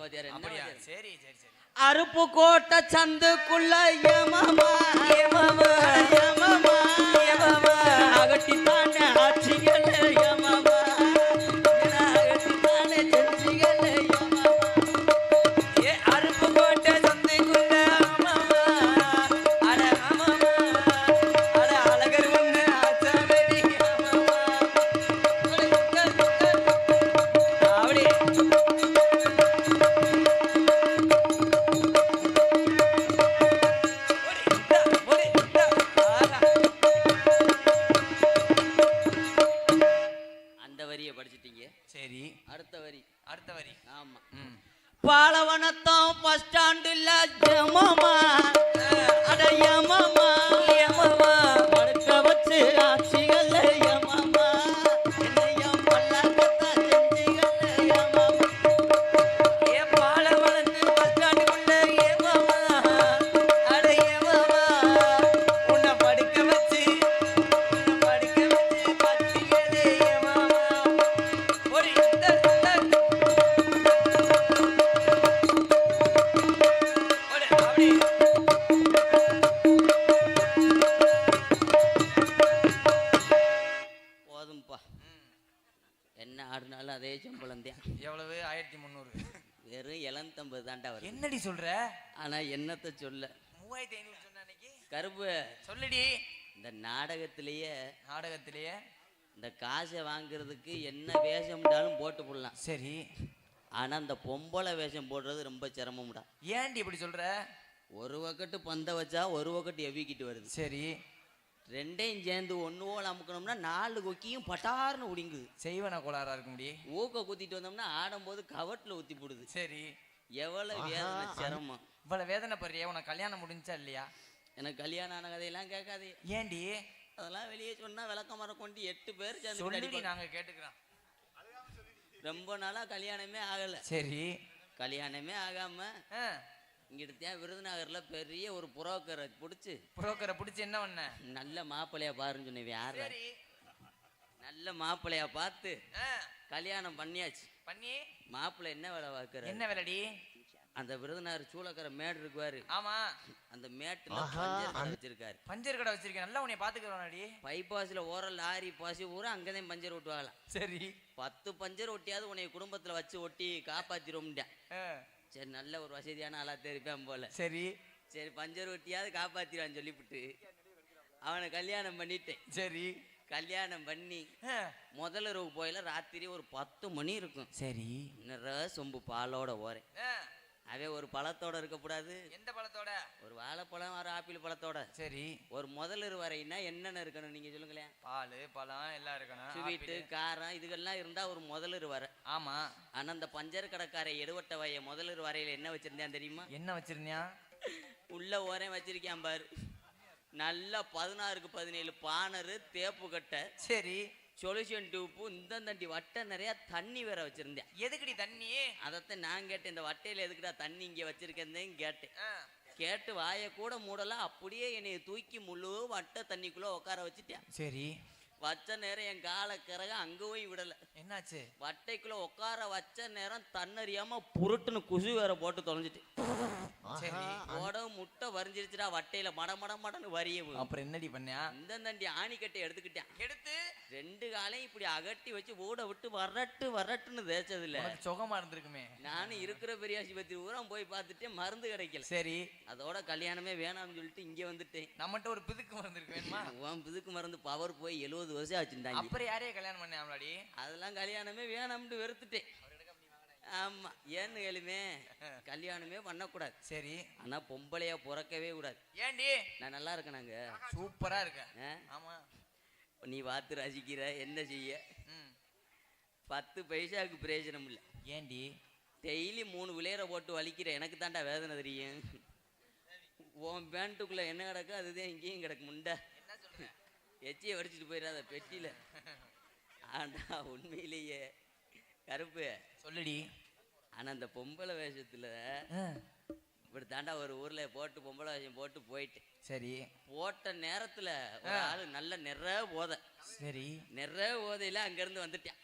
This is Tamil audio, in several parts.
வாத்தியார். அப்படியா? சரி சரி சரி. அருப்பு கோட்டை சந்துக்குள்ள ஏமாமா ஏமாமா ஏமாமா ஏமாமா அகட்டி தானே ஆட்சிகள் ஏமாமா அகட்டி தானே செஞ்சிகள் ஏமாமா ஏ அருப்பு கோட்டை சந்துக்குள்ள ஏமாமா அட ஆமாமா அட அழகர் ஒண்ணு ஆச்சாமேரி ஏமாமா அப்படி படிச்சிட்டீங்க. சரி, அடுத்த வரி. அடுத்த வரி. ஆமா. பாலவனத்தம் பஸ் ஸ்டாண்டுல ஜமமா அட யமமா யமமா படுக்க வச்சு ஆட்சிகள் யமமா என்னையம் பல்லக்கத்த செஞ்சிகள் யமமா ஏ பாலவனத்து பஸ் ஸ்டாண்டுக்குள்ள யமமா அட யமமா உன்னை படுக்க வச்சு ஆட்சிகள் யமமா ஒரு போதும்பா. என்ன ஆடுனாலும் அதே சம்பளம் தான். எவ்வளவு? 1300. வெறும் 750 தாண்டா வரும். என்னடி சொல்ற? ஆனா என்னத்தை சொல்ல, 3500 சொன்ன அன்னைக்கு. கருப்பு சொல்லுடி. இந்த நாடகத்திலேயே இந்த காசை வாங்குறதுக்கு என்ன வேஷம்டாலும் போட்டு போடலாம். சரி. ஆனா இந்த பொம்பளை வேஷம் போடுறது ரொம்ப சிரமம்டா. ஏன்டி இப்படி சொல்ற? ஒரு வக்கட்டு பந்த வச்சா ஒரு வக்கட்டு எவ்விக்கிட்டு வருது. சரி. ரெண்டையும் சேர்ந்து ஒன்று போல் அமுக்கணும்னா 4 கொக்கியும் பட்டார்னு உடிங்குது. செய்வன கோளாரா இருக்க முடியும். ஊக்க குத்திட்டு வந்தோம்னா ஆடும்போது கவட்டில் ஊற்றி போடுது. சரி. எவ்வளவு வேதனை சிரமம். இவ்வளவு வேதனை படுறியா? உனக்கு கல்யாணம் முடிஞ்சா இல்லையா? எனக்கு கல்யாணம் ஆன கதையெல்லாம் கேட்காது. ஏண்டி? அதெல்லாம் வெளியே சொன்னா விளக்க மரம் கொண்டு 8 பேர் சேர்ந்து நாங்க கேட்டுக்கிறோம். ரொம்ப நாளா கல்யாணமே ஆகல. சரி. கல்யாணமே ஆகாம இங்கிட்ட விருதுநகர்ல பெரிய ஒரு புரோக்கரை பிடிச்சி என்ன பண்ண? நல்ல மாப்பிள்ளையா பாருன்னு சொன்னேன். யாரு? நல்ல மாப்பிள்ளையா பார்த்து கல்யாணம் பண்ணியாச்சு. பண்ணி மாப்பிள்ளை என்ன வேலை பார்க்கற? என்ன வேலைடி? அந்த விருதுநகர் சூளக்கரை மேடு இருக்குவாரு. ஆமா. அந்த மேட்டுல பஞ்சர் கடை வச்சிருக்காரு. பஞ்சர் கடை வச்சிருக்கேன். நல்லா உன்னை பாத்துக்கிறோம்டி. பைபாஸ்ல ஓர லாரி பாசி ஊரா அங்கதான் பஞ்சர் ஓட்டுவாங்களாம். சரி. 10 பஞ்சர் ஒட்டியாவது உன்னை குடும்பத்துல வச்சு ஒட்டி காப்பாத்திரோம்ட்டேன். சரி, நல்ல ஒரு வசதியான ஆளா தெரிப்பேன் போல. சரி சரி, பஞ்சர் ஒட்டியாவது காப்பாத்திரான்னு சொல்லிவிட்டு அவனை கல்யாணம் பண்ணிட்டேன். சரி. கல்யாணம் பண்ணி முதல் இரவு போயில ராத்திரி ஒரு 10 மணி இருக்கும். சரி. நிறைய சொம்பு பாலோட ஓரேன். அதே ஒரு பழத்தோட இருக்கக்கூடாது. எந்த பழத்தோட? ஒரு வாழைப்பழம், ஒரு ஆப்பிள் பழத்தோட. சரி. ஒரு முதல் வரைன்னா என்னென்ன இருக்கணும் நீங்க சொல்லுங்களேன். பால், பழம் எல்லாம் இருக்கணும். ஸ்வீட்டு, காரம் இதுகெல்லாம் இருந்தா ஒரு முதல் வரை. ஆமா. ஆனா அந்த பஞ்சர் கடைக்காரை எடுவட்ட வய முதல் வரையில என்ன வச்சிருந்தேன் தெரியுமா? என்ன வச்சிருந்தியா? உள்ள ஓரே வச்சிருக்கேன் பாரு. நல்லா 16க்கு 17 பானரு, தேப்பு கட்டை. சரி. சொல்யூஷன் டியூப்பு, இந்த தண்டி வட்டை நிறைய தண்ணி வேற வச்சிருந்தேன். எதுக்குடி தண்ணி? அதத்தான் நான் கேட்டேன். இந்த வட்டையில எதுக்குடா தண்ணி இங்க வச்சிருக்கேன்னு கேட்டேன். கேட்டு வாயை கூட மூடலாம். அப்படியே என்னைய தூக்கி முழு வட்டை தண்ணிக்குள்ள உட்கார வச்சுட்டேன். சரி. வச்ச நேரம் என் கால கிறக அங்க போய் விடல. என்னாச்சு? வட்டைக்குள்ள உட்கார வச்ச நேரம் தன்னறியாம புருட்டுன்னு குசு வேற போட்டு தொலைஞ்சிட்டு. முட்டை வரிஞ்சிருச்சுடா வட்டையில மடன்னு வரிய. அப்புறம் என்னடி பண்ண? இந்த தண்டி ஆணிக்கட்டை எடுத்துக்கிட்டேன். எடுத்து 2 காலையும் இப்படி அகட்டி வச்சு ஓட விட்டு வரட்டுன்னு தேய்ச்சது இல்ல. சுகமா இருந்திருக்குமே. நானும் இருக்கிற பெரிய ஆஸ்பத்திரி ஊரம் போய் பார்த்துட்டு மருந்து கிடைக்கல. சரி. அதோட கல்யாணமே வேணாம்னு சொல்லிட்டு இங்க வந்துட்டேன். நம்மகிட்ட ஒரு பிதுக்கு மருந்து இருக்கு வேணுமா? பிதுக்கு மருந்து பவர் போய் 70 வருஷம் ஆச்சுட்டாங்க. அப்புறம் யாரையே கல்யாணம் பண்ணாமலாடி? அதெல்லாம் கல்யாணமே வேணாம்னு வெறுத்துட்டேன். ஆமா. ஏன்னு கேளுமே, கல்யாணமே பண்ணக்கூடாது. சரி. ஆனா பொம்பளையா பிறக்கவே கூடாது. ஏண்டி? நான் நல்லா இருக்கேனாங்க. சூப்பரா இருக்கேன். ஆமா. நீ பார்த்து ரசிக்கிற. என்ன செய்ய? 10 பைசாவுக்கு பிரயோஜனம் இல்லை. ஏண்டி? டெய்லி 3 விளையரை போட்டு வலிக்கிற எனக்கு தாண்டா வேதனை தெரியும். உன் பேண்ட்டுக்குள்ள என்ன கிடக்கு அதுதான் இங்கேயும் கிடக்கு. முண்டை எச்சியை வடிச்சிட்டு போயிடாத பெட்டியில. ஆனா உண்மையிலேயே கருப்பு சொல்லுடி. ஆனா அந்த பொம்பளை வேஷத்துல இப்படி தாண்டா ஒரு ஊர்ல போட்டு பொம்பளை வேஷம் போட்டு போயிட்டு. சரி. போட்ட நேரத்துல ஒரு ஆளு நல்ல நிறைய போதை. சரி. நிறைய போதையில அங்க இருந்து வந்துட்டான்.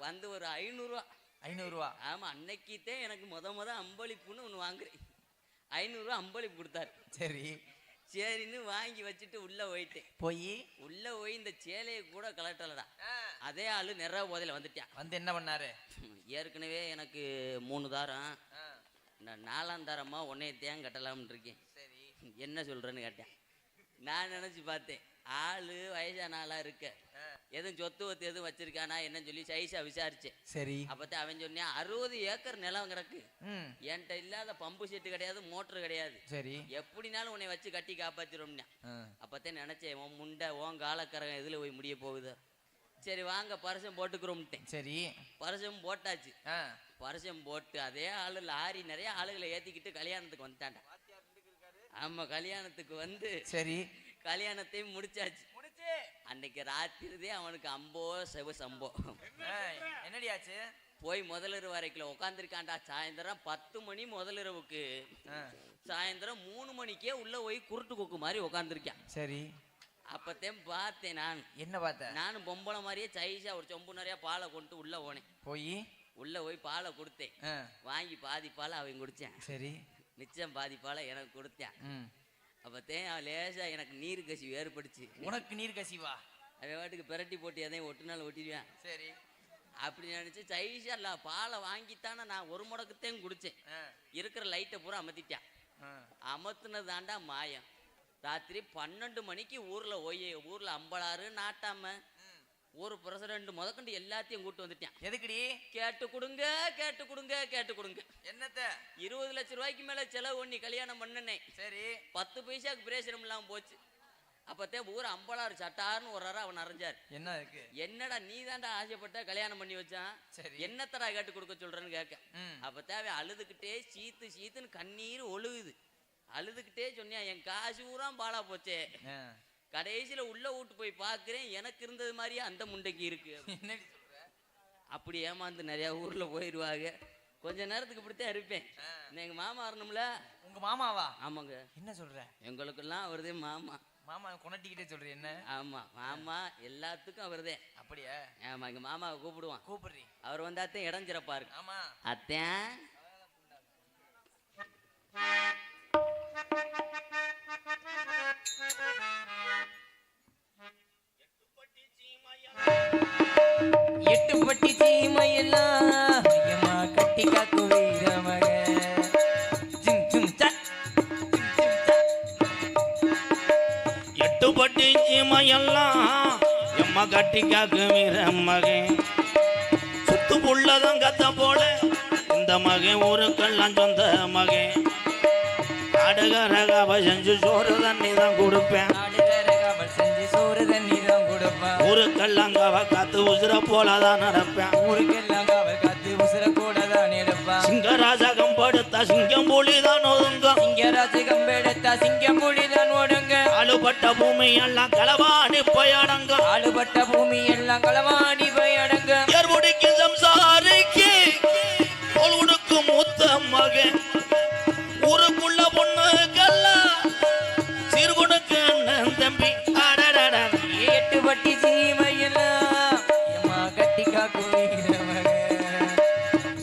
வந்து ஒரு 500 ரூபா 500 ரூபா. ஆமா, அன்னைக்குதான் எனக்கு முத அம்பளிப்புன்னு ஒன்று வாங்குறேன். 500 ரூபா அம்பளிப்பு கொடுத்தாரு. சரி. சரின்னு வாங்கி வச்சுட்டு உள்ள போயிட்டேன். உள்ள போய் இந்த சேலையை கூட கலட்டலடா. அதே ஆளு நிறைய போதையில வந்துட்டான். வந்து என்ன பண்ணாரு? ஏற்கனவே எனக்கு 3 தாரம், நான் 4ஆம் தாரமா உன்னையத்தையும் கட்டலாம்னு இருக்கேன். சரி. என்ன சொல்றேன்னு கேட்டேன். நான் நினைச்சு பார்த்தேன், ஆளு வயசான ஆளா இருக்க, எதுவும் சொத்து ஒத்து எதுவும் வச்சிருக்கானா என்னன்னு சொல்லி சைஸா விசாரிச்சேன். சரி. அப்பதான் அவன் சொன்னேன், 60 ஏக்கர் நிலம் கிடக்கு, என்கிட்ட இல்லாத பம்பு செட்டு கிடையாது, மோட்டர் கிடையாது, சரி, எப்படினாலும் உன்னை வச்சு கட்டி காப்பாத்திரோம்னா. அப்பதான் நினைச்சேன், உன் முண்டை உன் காலக்கரகம் எதுல போய் முடிய போகுது. சரி வாங்க பரிசம் போட்டுக்கிறோம்ட்டேன். சரி, பரிசம் போட்டாச்சு. பரிசம் போட்டு அதே ஆளு லாரி நிறைய ஆளுகளை ஏத்திக்கிட்டு கல்யாணத்துக்கு வந்துட்டான்டா. ஆமா, கல்யாணத்துக்கு வந்து சரி கல்யாணத்தையும் முடிச்சாச்சு. அன்னைக்கு ராத்திரிதே அவனுக்கு அம்போ செவ சம்போ. என்னடியாச்சு? போய் முதலிரவு வரைக்கும் உட்காந்துருக்கான்டா. சாயந்தரம் 10 மணி முதலிரவுக்கு, சாயந்தரம் 3 மணிக்கே உள்ள போய் குருட்டு கொக்கு மாதிரி உட்காந்துருக்கான். சரி. அப்பத்தையும் பார்த்தேன். நான் என்ன பார்த்தேன்? நானும் பொம்பளை மாதிரியே சைஸா ஒரு சொம்பு நிறைய பாலை கொண்டு உள்ள போனேன். உள்ள போய் பாலை கொடுத்தேன். வாங்கி பாதி பாலை அவன் குடிச்சேன். சரி. மிச்சம் பாதி பாலை எனக்கு கொடுத்தேன். அப்பத்தேன் அவன் லேசா எனக்கு நீர் கசிவு ஏற்படுச்சு. உனக்கு நீர் கசிவா? அவன் வாட்டுக்கு பிரட்டி போட்டு எதையும் ஒட்டுனாலும் ஒட்டிடுவேன். சரி. அப்படி நினைச்சு சைஸா இல்ல பாலை வாங்கித்தானே நான் ஒரு முடக்கத்தையும் குடிச்சேன். இருக்கிற லைட்டை பூரா அமர்த்திட்டான். அமர்த்தினதாண்டா மாயம். ராத்திரி 12 மணிக்கு ஊர்ல அம்பளாறு நாட்டாம ஒரு பிரசிடண்ட் முதற்கொண்டு எல்லாத்தையும் கூட்டு வந்துட்டான். எதுக்குடி? கேட்டு கொடுங்க கேட்டு கொடுங்க கேட்டு கொடுங்க. என்னத்த? 20 லட்சம் ரூபாய்க்கு மேல செலவு பண்ணி கல்யாணம் பண்ணனே. சரி. 10 பைசாக்கு பிரேசனம் இல்லாம போச்சு. அப்பத்தே ஊர் அம்பளாறு சட்டார்னு ஒரு அவன் அறிஞ்சார். என்ன இருக்கு? என்னடா நீ தாண்டா ஆசைப்பட்ட கல்யாணம் பண்ணி வச்சான், என்னத்தடா கேட்டு கொடுக்க சொல்றேன்னு கேட்க. அப்பத்தே அவன் அழுதுகிட்டே சீத்துன்னு கண்ணீர் ஒழுகுது. அழுதுகிட்டே சொன்னியா, என் காசு ஊரா பாலா போச்சே. கடைசியில உள்ள வீட்டு போய் பாக்குறேன், எனக்கு இருந்தது மாதிரியே அந்த முண்டைக்கு இருக்கு. அப்படி ஏமாந்து நிறைய ஊர்ல போயிருவாங்க. கொஞ்ச நேரத்துக்கு இப்படித்தான் இருப்பேன். எங்க மாமா வரணும்ல. உங்க மாமாவா? ஆமாங்க. என்ன சொல்ற? எங்களுக்கெல்லாம் அவர்தே மாமா. மாமா கொண்டாட்டிக்கிட்டே சொல்றேன் என்ன? ஆமா, மாமா எல்லாத்துக்கும் அவர்தே. அப்படியா? ஆமா, எங்க மாமாவை கூப்பிடுவான். கூப்பிடுறீ? அவர் வந்தாத்தான் இடம் சிறப்பா இருக்கு. ஆமா அத்தேன். எட்டுப்பட்டி சீமையெல்லாம் கட்டி காக்கு வீரமக. எட்டுப்பட்டி சீமையெல்லாம் எம்மா கட்டி காக்கு வீரமகன். சுத்து புள்ளதான் கத்த போல இந்த மகன் ஊருக்கெல்லாம் சொந்த மகன். அடுகரகாவ செஞ்சு சோறு தண்ணி தான் கொடுப்பேன். ஊருக்கெல்லாம் காவ காத்து உசுர போலதான் நடப்பேன். ஊருக்கெல்லாம் காவ காத்து உசுர போலதான் எடுப்பேன். சிங்கராஜகம் படுத்தா சிங்கம் புலிதான் ஒதுங்க. சிங்கராஜகம் படுத்தா சிங்கம் புலிதான் ஒடுங்க. ஆளுபட்ட பூமி எல்லாம் களவாணி பயடங்க. ஆளுபட்ட பூமி எல்லாம் களவாணி பயடங்க. ஏர்முடிக்கு சம்சாரிக்கு தோல் உடுக்கும் மூத்த மகன். ஊருக்குள்ள பொண்ணுக்கெல்லாம் சீர்குடுக்கு அண்ணன் தம்பி. எட்டுப்பட்டி சீமையெல்லாம் கட்டி காக்கு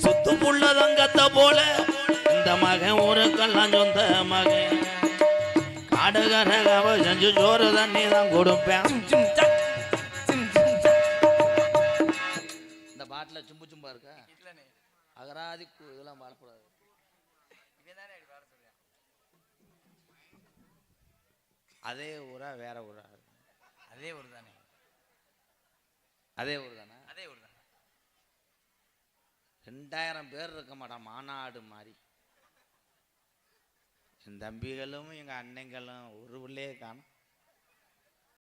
சுத்து புள்ளதங்கத்த போல இந்த மகன் ஊருக்கெல்லாம் சொந்த மகன். காடுகரகாவ செஞ்சு சோறு தண்ணி தான் கொடுப்பேன். இந்த பாட்டில் சும்பா இருக்கா? அகராதி இதெல்லாம் பாடக்கூடாது. அதே ஊரா வேற ஊரா? அதே ஊர் தானே. அதே ஊர் தானே. அதே ஊர் தானே. 2000 பேர் இருக்க மாட்டான் மாநாடு மாதிரி. என் தம்பிகளும் எங்க அண்ணங்களும் ஒரு உள்ளே காணும்.